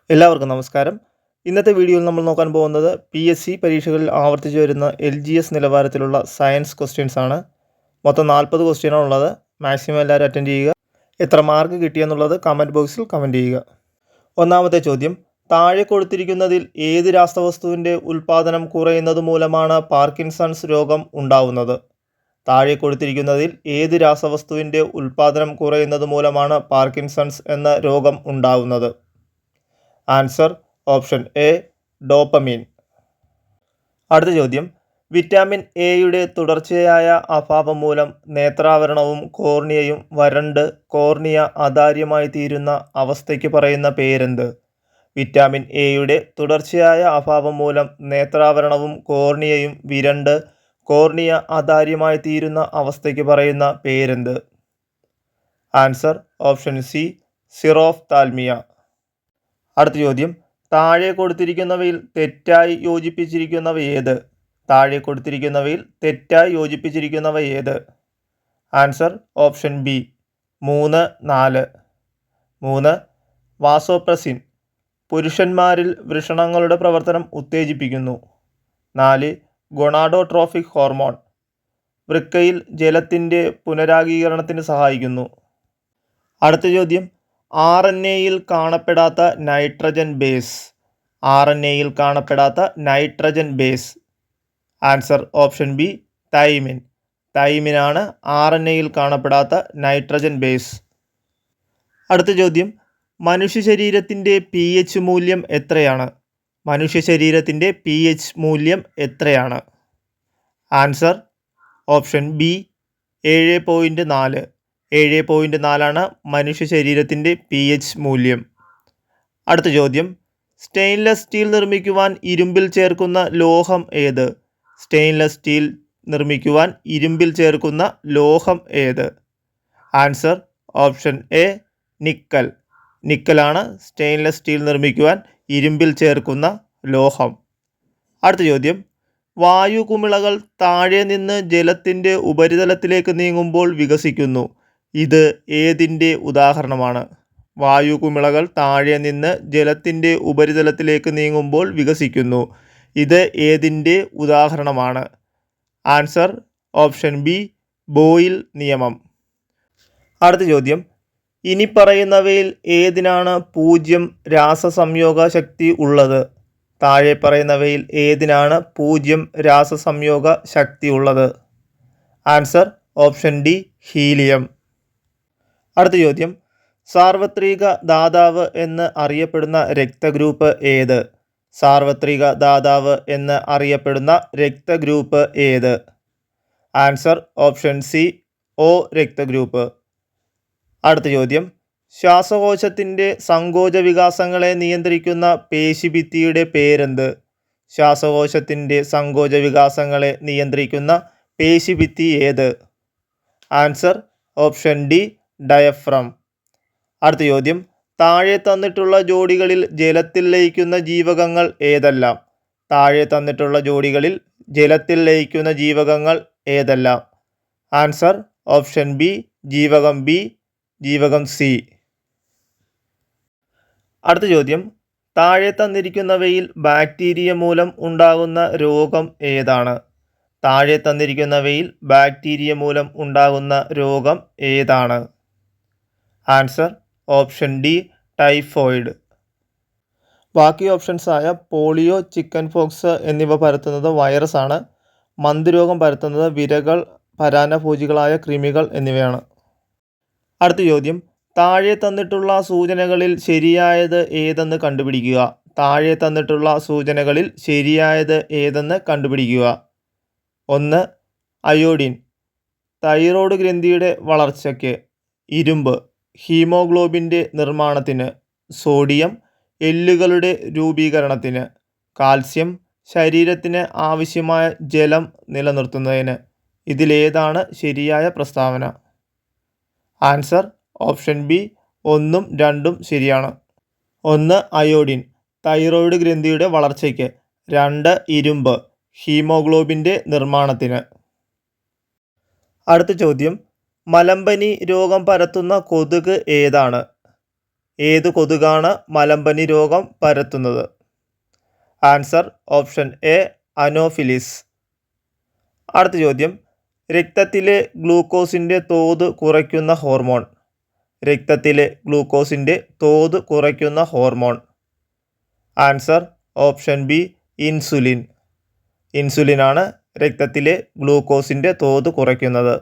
എല്ലാവർക്കും നമസ്കാരം. ഇന്നത്തെ വീഡിയോയിൽ നമ്മൾ നോക്കാൻ പോകുന്നത് PSC പരീക്ഷകളിൽ ആവർത്തിച്ചു വരുന്ന LGS നിലവാരത്തിലുള്ള സയൻസ് ക്വസ്റ്റ്യൻസ് ആണ്. മൊത്തം 40 ക്വസ്റ്റ്യനാണ് ഉള്ളത്. മാക്സിമം എല്ലാവരും അറ്റൻഡ് ചെയ്യുക. എത്ര മാർക്ക് കിട്ടിയെന്നുള്ളത് കമൻറ്റ് ബോക്സിൽ കമൻറ്റ് ചെയ്യുക. ഒന്നാമത്തെ ചോദ്യം, താഴെ കൊടുത്തിരിക്കുന്നതിൽ ഏത് രാസവസ്തുവിൻ്റെ ഉൽപ്പാദനം കുറയുന്നത് മൂലമാണ് പാർക്കിൻസൺസ് രോഗം ഉണ്ടാവുന്നത്? താഴെ കൊടുത്തിരിക്കുന്നതിൽ ഏത് രാസവസ്തുവിൻ്റെ ഉൽപ്പാദനം കുറയുന്നത് മൂലമാണ് പാർക്കിൻസൺസ് എന്ന രോഗം ഉണ്ടാവുന്നത്? Answer option A, dopamine. അടുത്ത ചോദ്യം, വിറ്റാമിൻ എയുടെ തുടർച്ചയായ അഭാവം മൂലം നേത്രാവരണവും കോർണിയയും വരണ്ട് കോർണിയ അതാര്യമായി തീരുന്ന അവസ്ഥയ്ക്ക് പറയുന്ന പേരെന്ത്? വിറ്റാമിൻ എയുടെ തുടർച്ചയായ അഭാവം മൂലം നേത്രാവരണവും കോർണിയയും വിരണ്ട് കോർണിയ അതാര്യമായി തീരുന്ന അവസ്ഥയ്ക്ക് പറയുന്ന പേരെന്ത്? Answer option C, xerophthalmia. അടുത്ത ചോദ്യം, താഴെ കൊടുത്തിരിക്കുന്നവയിൽ തെറ്റായി യോജിപ്പിച്ചിരിക്കുന്നവ ഏത്? താഴെ കൊടുത്തിരിക്കുന്നവയിൽ തെറ്റായി യോജിപ്പിച്ചിരിക്കുന്നവ ഏത്? Answer option B, 3, 4. 3. വാസോപ്രസിൻ പുരുഷന്മാരിൽ വൃഷണങ്ങളുടെ പ്രവർത്തനം ഉത്തേജിപ്പിക്കുന്നു. 4. ഗൊണാഡോട്രോഫിക് ഹോർമോൺ വൃക്കയിൽ ജലത്തിൻ്റെ പുനരാഗീകരണത്തിന് സഹായിക്കുന്നു. അടുത്ത ചോദ്യം, RNAയിൽ കാണപ്പെടാത്ത നൈട്രജൻ ബേസ്. RNAയിൽ കാണപ്പെടാത്ത nitrogen base. Answer option B, thymine. തൈമിനാണ് RNAയിൽ കാണപ്പെടാത്ത നൈട്രജൻ ബേസ്. അടുത്ത ചോദ്യം, മനുഷ്യ ശരീരത്തിൻ്റെ pH മൂല്യം എത്രയാണ്? മനുഷ്യ ശരീരത്തിൻ്റെ pH മൂല്യം എത്രയാണ്? Answer option B, 7.4. 7.4 മനുഷ്യ ശരീരത്തിൻ്റെ pH മൂല്യം. അടുത്ത ചോദ്യം, സ്റ്റെയിൻലെസ് സ്റ്റീൽ നിർമ്മിക്കുവാൻ ഇരുമ്പിൽ ചേർക്കുന്ന ലോഹം ഏത്? സ്റ്റെയിൻലെസ് സ്റ്റീൽ നിർമ്മിക്കുവാൻ ഇരുമ്പിൽ ചേർക്കുന്ന ലോഹം ഏത്? Answer option A, nickel. നിക്കലാണ് സ്റ്റെയിൻലെസ് സ്റ്റീൽ നിർമ്മിക്കുവാൻ ഇരുമ്പിൽ ചേർക്കുന്ന ലോഹം. അടുത്ത ചോദ്യം, വായു കുമിളകൾ താഴെ നിന്ന് ജലത്തിൻ്റെ ഉപരിതലത്തിലേക്ക് നീങ്ങുമ്പോൾ വികസിക്കുന്നു. ഇത് ഏതിൻ്റെ ഉദാഹരണമാണ്? വായു കുമിളകൾ താഴെ നിന്ന് ജലത്തിൻ്റെ ഉപരിതലത്തിലേക്ക് നീങ്ങുമ്പോൾ വികസിക്കുന്നു. ഇത് ഏതിൻ്റെ ഉദാഹരണമാണ്? ആൻസർ ഓപ്ഷൻ ബി, ബോയിൽ നിയമം. അടുത്ത ചോദ്യം, ഇനി പറയുന്നവയിൽ ഏതിനാണ് 0 രാസസംയോഗ ശക്തി ഉള്ളത്? താഴെ പറയുന്നവയിൽ ഏതിനാണ് 0 രാസസംയോഗ ശക്തി ഉള്ളത്? Answer option D, helium. അടുത്ത ചോദ്യം, സാർവത്രിക ദാതാവ് എന്ന് അറിയപ്പെടുന്ന രക്തഗ്രൂപ്പ് ഏത്? സാർവത്രിക ദാതാവ് എന്ന് അറിയപ്പെടുന്ന രക്തഗ്രൂപ്പ് ഏത്? Answer option C, O രക്തഗ്രൂപ്പ്. അടുത്ത ചോദ്യം, ശ്വാസകോശത്തിൻ്റെ സങ്കോച വികാസങ്ങളെ നിയന്ത്രിക്കുന്ന പേശിഭിത്തിയുടെ പേരെന്ത്? ശ്വാസകോശത്തിൻ്റെ സങ്കോച വികാസങ്ങളെ നിയന്ത്രിക്കുന്ന പേശിഭിത്തി ഏത്? Answer option D, diaphragm. അടുത്ത ചോദ്യം, താഴെ തന്നിട്ടുള്ള ജോഡികളിൽ ജലത്തിൽ ലയിക്കുന്ന ജീവകങ്ങൾ ഏതെല്ലാം? താഴെ തന്നിട്ടുള്ള ജോഡികളിൽ ജലത്തിൽ ലയിക്കുന്ന ജീവകങ്ങൾ ഏതെല്ലാം? ആൻസർ ഓപ്ഷൻ ബി, ജീവകം ബി, ജീവകം സി. അടുത്ത ചോദ്യം, താഴെ തന്നിരിക്കുന്നവയിൽ ബാക്ടീരിയ മൂലം ഉണ്ടാകുന്ന രോഗം ഏതാണ്? താഴെ തന്നിരിക്കുന്നവയിൽ ബാക്ടീരിയ മൂലം ഉണ്ടാകുന്ന രോഗം ഏതാണ്? Answer option D, typhoid. ബാക്കി ഓപ്ഷൻസായ പോളിയോ, ചിക്കൻ പോക്സ് എന്നിവ പരത്തുന്നത് വൈറസാണ്. മന്ദരോഗം പരത്തുന്നത് വിരകൾ, പരാന്നഭോജികളായ കൃമികൾ എന്നിവയാണ്. അടുത്ത ചോദ്യം, താഴെ തന്നിട്ടുള്ള സൂചനകളിൽ ശരിയായത് ഏതെന്ന് കണ്ടുപിടിക്കുക. താഴെ തന്നിട്ടുള്ള സൂചനകളിൽ ശരിയായത് ഏതെന്ന് കണ്ടുപിടിക്കുക. 1. അയോഡിൻ തൈറോയ്ഡ് ഗ്രന്ഥിയുടെ വളർച്ചയ്ക്ക്. ഇരുമ്പ് ഹീമോഗ്ലോബിൻ്റെ നിർമ്മാണത്തിന്. സോഡിയം എല്ലുകളുടെ രൂപീകരണത്തിന്. കാൽസ്യം ശരീരത്തിന് ആവശ്യമായ ജലം നിലനിർത്തുന്നതിന്. ഇതിലേതാണ് ശരിയായ പ്രസ്താവന? ആൻസർ ഓപ്ഷൻ ബി, 1ഉം 2ഉം ശരിയാണ്. 1 അയോഡിൻ തൈറോയ്ഡ് ഗ്രന്ഥിയുടെ വളർച്ചയ്ക്ക്. 2 ഇരുമ്പ് ഹീമോഗ്ലോബിൻ്റെ നിർമ്മാണത്തിന്. അടുത്ത ചോദ്യം, മലമ്പനി രോഗം പരത്തുന്ന കൊതുക് ഏതാണ്? ഏത് കൊതുകാണ് മലമ്പനി രോഗം പരത്തുന്നത്? Answer option A Anopheles. അടുത്ത ചോദ്യം, രക്തത്തിലെ ഗ്ലൂക്കോസിൻ്റെ തോത് കുറയ്ക്കുന്ന ഹോർമോൺ. രക്തത്തിലെ ഗ്ലൂക്കോസിൻ്റെ തോത് കുറയ്ക്കുന്ന hormone. Answer option B insulin. ഇൻസുലിനാണ് രക്തത്തിലെ ഗ്ലൂക്കോസിൻ്റെ തോത് കുറയ്ക്കുന്നത്.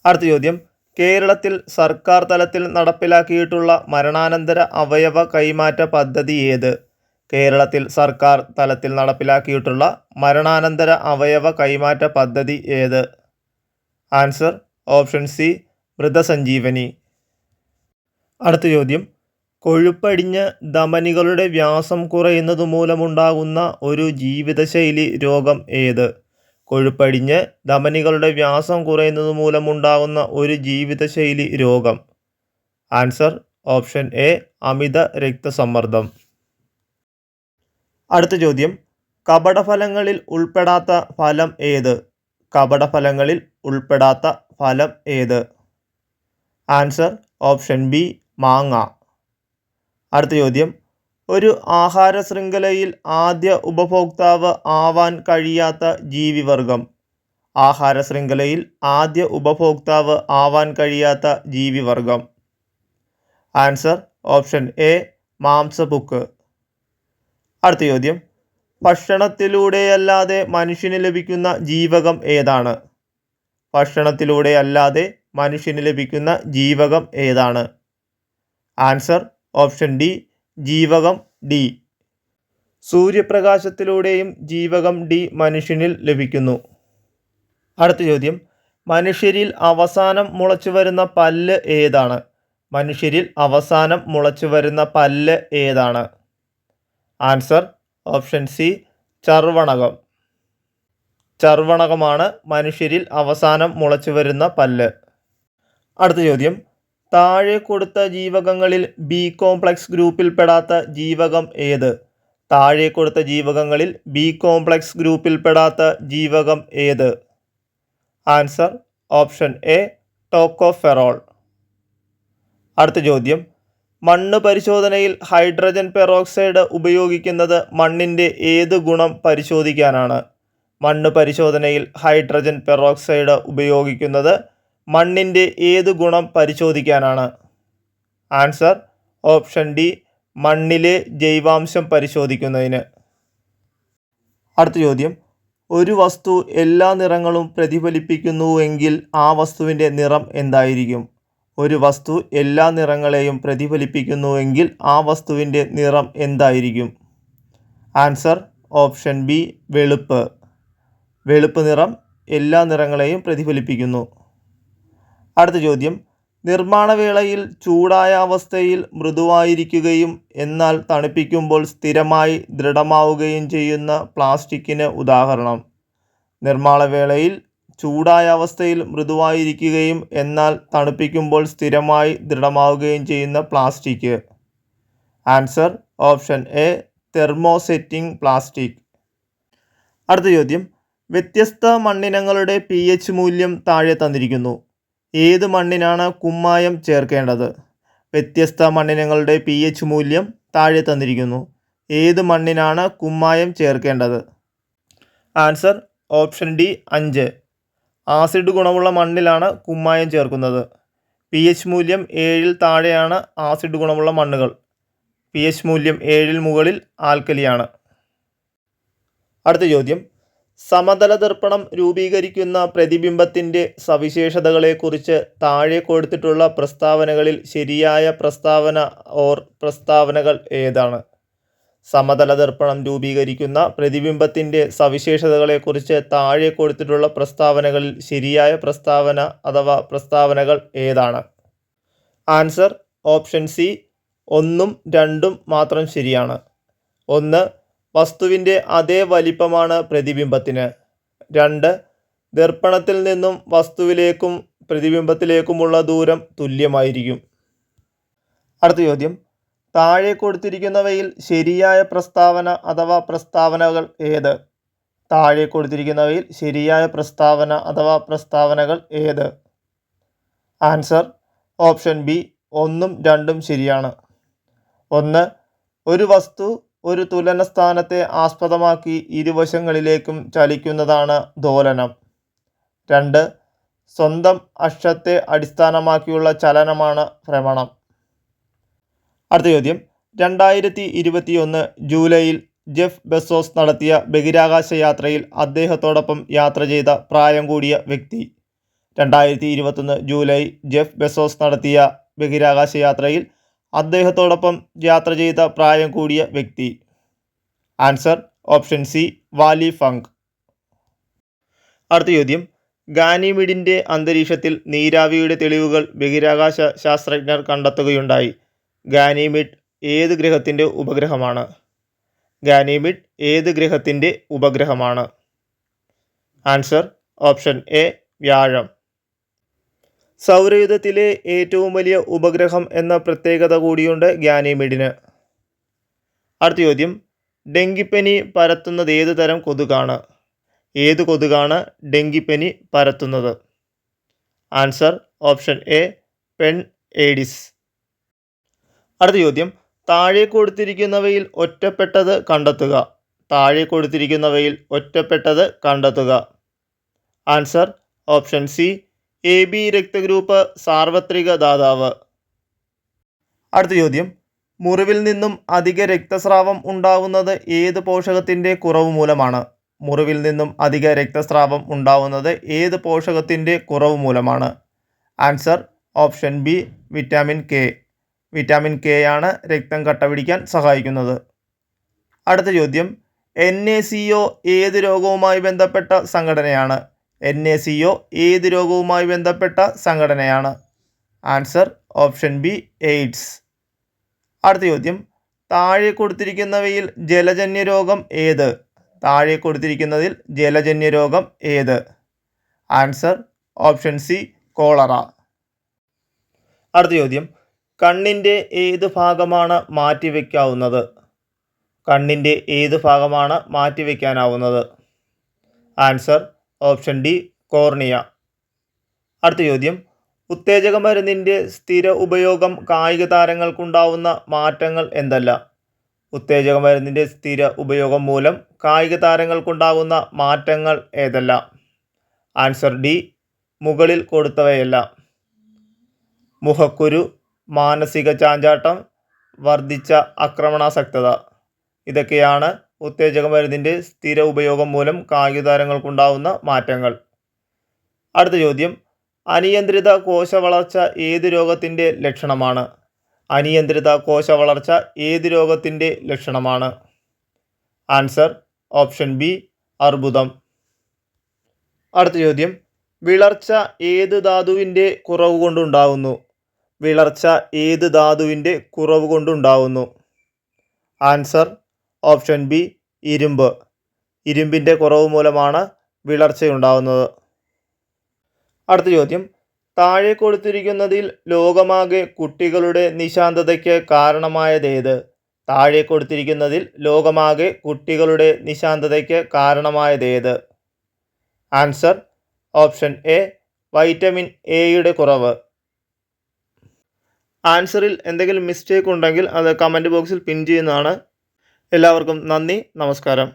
അടുത്ത ചോദ്യം, കേരളത്തിൽ സർക്കാർ തലത്തിൽ നടപ്പിലാക്കിയിട്ടുള്ള മരണാനന്തര അവയവ കൈമാറ്റ പദ്ധതി ഏത്? കേരളത്തിൽ സർക്കാർ തലത്തിൽ നടപ്പിലാക്കിയിട്ടുള്ള മരണാനന്തര അവയവ കൈമാറ്റ പദ്ധതി ഏത്? ആൻസർ ഓപ്ഷൻ സി മൃതസഞ്ജീവനി. അടുത്ത ചോദ്യം, കൊഴുപ്പടിഞ്ഞ് ധമനികളുടെ വ്യാസം കുറയുന്നത് മൂലമുണ്ടാകുന്ന ഒരു ജീവിതശൈലി രോഗം ഏത്? കൊഴുപ്പടിഞ്ഞ് ധമനികളുടെ വ്യാസം കുറയുന്നത് മൂലമുണ്ടാകുന്ന ഒരു ജീവിതശൈലി രോഗം. ആൻസർ ഓപ്ഷൻ എ അമിത രക്തസമ്മർദ്ദം. അടുത്ത ചോദ്യം, കപടഫലങ്ങളിൽ ഉൾപ്പെടാത്ത ഫലം ഏത്? കപടഫലങ്ങളിൽ ഉൾപ്പെടാത്ത ഫലം ഏത്? ആൻസർ ഓപ്ഷൻ ബി മാങ്ങ. അടുത്ത ചോദ്യം, ഒരു ആഹാര ശൃംഖലയിൽ ആദ്യ ഉപഭോക്താവ് ആവാൻ കഴിയാത്ത ജീവിവർഗം. ആഹാര ശൃംഖലയിൽ ആദ്യ ഉപഭോക്താവ് ആവാൻ കഴിയാത്ത ജീവിവർഗം. ആൻസർ ഓപ്ഷൻ എ മാംസപുക്ക്. അടുത്ത ചോദ്യം, ഭക്ഷണത്തിലൂടെയല്ലാതെ മനുഷ്യന് ലഭിക്കുന്ന ജീവകം ഏതാണ്? ഭക്ഷണത്തിലൂടെയല്ലാതെ മനുഷ്യന് ലഭിക്കുന്ന ജീവകം ഏതാണ്? ആൻസർ ഓപ്ഷൻ ഡി ജീവകം ഡി. സൂര്യപ്രകാശത്തിലൂടെയും ജീവകം ഡി മനുഷ്യനിൽ ലഭിക്കുന്നു. അടുത്ത ചോദ്യം, മനുഷ്യരിൽ അവസാനം മുളച്ചു വരുന്ന പല്ല് ഏതാണ്? മനുഷ്യരിൽ അവസാനം മുളച്ചു വരുന്ന പല്ല് ഏതാണ്? ആൻസർ ഓപ്ഷൻ സി ചർവണകം. ചർവണകമാണ് മനുഷ്യരിൽ അവസാനം മുളച്ചു വരുന്ന പല്ല്. അടുത്ത ചോദ്യം, താഴെ കൊടുത്ത ജീവകങ്ങളിൽ ബി കോംപ്ലക്സ് ഗ്രൂപ്പിൽപ്പെടാത്ത ജീവകം ഏത്? താഴെ കൊടുത്ത ജീവകങ്ങളിൽ ബി കോംപ്ലക്സ് ഗ്രൂപ്പിൽപ്പെടാത്ത ജീവകം ഏത്? Answer option A tocopherol. അടുത്ത ചോദ്യം, മണ്ണ് പരിശോധനയിൽ ഹൈഡ്രജൻ പെറോക്സൈഡ് ഉപയോഗിക്കുന്നത് മണ്ണിൻ്റെ ഏത് ഗുണം പരിശോധിക്കാനാണ്? മണ്ണ് പരിശോധനയിൽ ഹൈഡ്രജൻ പെറോക്സൈഡ് ഉപയോഗിക്കുന്നത് മണ്ണിൻ്റെ ഏത് ഗുണം പരിശോധിക്കാനാണ്? ആൻസർ ഓപ്ഷൻ ഡി മണ്ണിലെ ജൈവാംശം പരിശോധിക്കുന്നതിന്. അടുത്ത ചോദ്യം, ഒരു വസ്തു എല്ലാ നിറങ്ങളും പ്രതിഫലിപ്പിക്കുന്നുവെങ്കിൽ ആ വസ്തുവിൻ്റെ നിറം എന്തായിരിക്കും? ഒരു വസ്തു എല്ലാ നിറങ്ങളെയും പ്രതിഫലിപ്പിക്കുന്നുവെങ്കിൽ ആ വസ്തുവിൻ്റെ നിറം എന്തായിരിക്കും? ആൻസർ ഓപ്ഷൻ ബി വെളുപ്പ്. വെളുപ്പ് നിറം എല്ലാ നിറങ്ങളെയും പ്രതിഫലിപ്പിക്കുന്നു. അടുത്ത ചോദ്യം, നിർമ്മാണവേളയിൽ ചൂടായ അവസ്ഥയിൽ മൃദുവായിരിക്കുകയും എന്നാൽ തണുപ്പിക്കുമ്പോൾ സ്ഥിരമായി ദൃഢമാവുകയും ചെയ്യുന്ന പ്ലാസ്റ്റിക്കിന് ഉദാഹരണം. നിർമ്മാണവേളയിൽ ചൂടായ അവസ്ഥയിൽ മൃദുവായിരിക്കുകയും എന്നാൽ തണുപ്പിക്കുമ്പോൾ സ്ഥിരമായി ദൃഢമാവുകയും ചെയ്യുന്ന plastic. Answer option A thermosetting plastic. അടുത്ത ചോദ്യം, വ്യത്യസ്ത മണ്ണിനങ്ങളുടെ pH മൂല്യം താഴെ തന്നിരിക്കുന്നു. ഏത് മണ്ണിനാണ് കുമ്മായം ചേർക്കേണ്ടത്? വ്യത്യസ്ത മണ്ണിനങ്ങളുടെ pH മൂല്യം താഴെ തന്നിരിക്കുന്നു. ഏത് മണ്ണിനാണ് കുമ്മായം ചേർക്കേണ്ടത്? Answer option D 5. ആസിഡ് ഗുണമുള്ള മണ്ണിലാണ് കുമ്മായം ചേർക്കുന്നത്. pH മൂല്യം 7ൽ താഴെയാണ് ആസിഡ് ഗുണമുള്ള മണ്ണുകൾ. pH മൂല്യം 7ൽ മുകളിൽ ആൽക്കലിയാണ്. അടുത്ത ചോദ്യം, സമതല ദർപ്പണം രൂപീകരിക്കുന്ന പ്രതിബിംബത്തിൻ്റെ സവിശേഷതകളെക്കുറിച്ച് താഴെ കൊടുത്തിട്ടുള്ള പ്രസ്താവനകളിൽ ശരിയായ പ്രസ്താവന ഓർ പ്രസ്താവനകൾ ഏതാണ്? സമതല ദർപ്പണം രൂപീകരിക്കുന്ന പ്രതിബിംബത്തിൻ്റെ സവിശേഷതകളെക്കുറിച്ച് താഴെ കൊടുത്തിട്ടുള്ള പ്രസ്താവനകളിൽ ശരിയായ പ്രസ്താവന അഥവാ പ്രസ്താവനകൾ ഏതാണ്? ആൻസർ ഓപ്ഷൻ സി 1ഉം 2ഉം മാത്രം ശരിയാണ്. 1, വസ്തുവിൻ്റെ അതേ വലിപ്പമാണ് പ്രതിബിംബത്തിന്. 2, ദർപ്പണത്തിൽ നിന്നും വസ്തുവിലേക്കും പ്രതിബിംബത്തിലേക്കുമുള്ള ദൂരം തുല്യമായിരിക്കും. അടുത്ത ചോദ്യം, താഴെ കൊടുത്തിരിക്കുന്നവയിൽ ശരിയായ പ്രസ്താവന അഥവാ പ്രസ്താവനകൾ ഏത്? താഴെ കൊടുത്തിരിക്കുന്നവയിൽ ശരിയായ പ്രസ്താവന അഥവാ പ്രസ്താവനകൾ ഏത്? ആൻസർ ഓപ്ഷൻ ബി 1ഉം 2ഉം ശരിയാണ്. 1. ഒരു വസ്തു ഒരു തുലന സ്ഥാനത്തെ ആസ്പദമാക്കി ഇരുവശങ്ങളിലേക്കും ചലിക്കുന്നതാണ് ദോലനം. 2. സ്വന്തം അക്ഷത്തെ അടിസ്ഥാനമാക്കിയുള്ള ചലനമാണ് ഭ്രമണം. അടുത്ത ചോദ്യം, 2021 ജൂലൈയിൽ ജെഫ് ബെസോസ് നടത്തിയ ബഹിരാകാശ യാത്രയിൽ അദ്ദേഹത്തോടൊപ്പം യാത്ര ചെയ്ത പ്രായം കൂടിയ വ്യക്തി. 2021 ജൂലൈ ജെഫ് ബെസോസ് നടത്തിയ ബഹിരാകാശ യാത്രയിൽ അദ്ദേഹത്തോടൊപ്പം യാത്ര ചെയ്ത പ്രായം കൂടിയ വ്യക്തി. Answer option C, Valley funk. അടുത്ത ചോദ്യം, ഗാനിമീഡിൻ്റെ അന്തരീക്ഷത്തിൽ നീരാവിയുടെ തെളിവുകൾ ബഹിരാകാശ ശാസ്ത്രജ്ഞർ കണ്ടെത്തുകയുണ്ടായി. ഗാനിമീഡ് ഏത് ഗ്രഹത്തിൻ്റെ ഉപഗ്രഹമാണ്? ഗാനിമീഡ് ഏത് ഗ്രഹത്തിൻ്റെ ഉപഗ്രഹമാണ്? ആൻസർ ഓപ്ഷൻ എ, വ്യാഴം. സൗരയൂഥത്തിലെ ഏറ്റവും വലിയ ഉപഗ്രഹം എന്ന പ്രത്യേകത കൂടിയുണ്ട് ഗാനിമീഡിന്. അടുത്ത ചോദ്യം, ഡെങ്കിപ്പനി പരത്തുന്നത് ഏത് തരം കൊതുകാണ്? ഏത് കൊതുകാണ് ഡെങ്കിപ്പനി പരത്തുന്നത്? Answer option A, pen Aedes. അടുത്ത ചോദ്യം, താഴെ കൊടുത്തിരിക്കുന്നവയിൽ ഒറ്റപ്പെട്ടത് കണ്ടെത്തുക. താഴെ കൊടുത്തിരിക്കുന്നവയിൽ ഒറ്റപ്പെട്ടത് കണ്ടെത്തുക. ആൻസർ ഓപ്ഷൻ സി, AB രക്തഗ്രൂപ്പ് സാർവത്രിക ദാതാവ്. അടുത്ത ചോദ്യം, മുറിവിൽ നിന്നും അധിക രക്തസ്രാവം ഉണ്ടാവുന്നത് ഏത് പോഷകത്തിൻ്റെ കുറവ് മൂലമാണ്? മുറിവിൽ നിന്നും അധിക രക്തസ്രാവം ഉണ്ടാവുന്നത് ഏത് പോഷകത്തിൻ്റെ കുറവ് മൂലമാണ്? Answer option B, vitamin K. Vitamin K ആണ് രക്തം കട്ടപിടിക്കാൻ സഹായിക്കുന്നത്. അടുത്ത ചോദ്യം, NaCO ഏത് രോഗവുമായി ബന്ധപ്പെട്ട സംഘടനയാണ്? NaCO ഏത് രോഗവുമായി ബന്ധപ്പെട്ട സംഘടനയാണ്? Answer option B, AIDS. അടുത്ത ചോദ്യം, താഴെ കൊടുത്തിരിക്കുന്നവയിൽ ജലജന്യ രോഗം ഏത്? താഴെ കൊടുത്തിരിക്കുന്നതിൽ ജലജന്യ രോഗം ഏത്? Answer option C, cholera. അടുത്ത ചോദ്യം, കണ്ണിൻ്റെ ഏത് ഭാഗമാണ് മാറ്റിവെക്കാവുന്നത്? കണ്ണിൻ്റെ ഏത് ഭാഗമാണ് മാറ്റിവെക്കാനാവുന്നത്? Answer option D, cornea. അടുത്ത ചോദ്യം, ഉത്തേജക മരുന്നിൻ്റെ സ്ഥിര ഉപയോഗം കായിക താരങ്ങൾക്കുണ്ടാവുന്ന മാറ്റങ്ങൾ എന്തല്ല? ഉത്തേജക മരുന്നിൻ്റെ സ്ഥിര ഉപയോഗം മൂലം കായിക താരങ്ങൾക്കുണ്ടാകുന്ന മാറ്റങ്ങൾ ഏതല്ല? ആൻസർ ഡി, മുകളിൽ കൊടുത്തവയെല്ലാം. മുഖക്കുരു, മാനസിക ചാഞ്ചാട്ടം, വർദ്ധിച്ച ആക്രമണാസക്തത. ഇതൊക്കെയാണ് ഉത്തേജക മരുന്നിൻ്റെ സ്ഥിര ഉപയോഗം മൂലം കായിക താരങ്ങൾക്കുണ്ടാകുന്ന മാറ്റങ്ങൾ. അടുത്ത ചോദ്യം, അനിയന്ത്രിത കോശവളർച്ച ഏത് രോഗത്തിൻ്റെ ലക്ഷണമാണ്? അനിയന്ത്രിത കോശവളർച്ച ഏത് രോഗത്തിൻ്റെ ലക്ഷണമാണ്? ആൻസർ ഓപ്ഷൻ ബി, അർബുദം. അടുത്ത ചോദ്യം, വിളർച്ച ഏത് ധാതുവിൻ്റെ കുറവ് കൊണ്ടുണ്ടാകുന്നു? വിളർച്ച ഏത് ധാതുവിൻ്റെ കുറവ് കൊണ്ടുണ്ടാകുന്നു? ആൻസർ ഓപ്ഷൻ ബി, ഇരുമ്പ്. ഇരുമ്പിൻ്റെ കുറവ് മൂലമാണ് വിളർച്ചയുണ്ടാകുന്നത്. അടുത്ത ചോദ്യം, താഴെ കൊടുത്തിരിക്കുന്നതിൽ ലോകമാകെ കുട്ടികളുടെ നിശാന്തതയ്ക്ക് കാരണമായതേത്? താഴെ കൊടുത്തിരിക്കുന്നതിൽ ലോകമാകെ കുട്ടികളുടെ നിശാന്തതയ്ക്ക് കാരണമായതേത്? ആൻസർ ഓപ്ഷൻ എ, വൈറ്റമിൻ എയുടെ കുറവ്. ആൻസറിൽ എന്തെങ്കിലും മിസ്റ്റേക്ക് ഉണ്ടെങ്കിൽ അത് കമൻറ്റ് ബോക്സിൽ പിൻ ചെയ്യുന്നതാണ്. എല്ലാവർക്കും നന്ദി, നമസ്കാരം.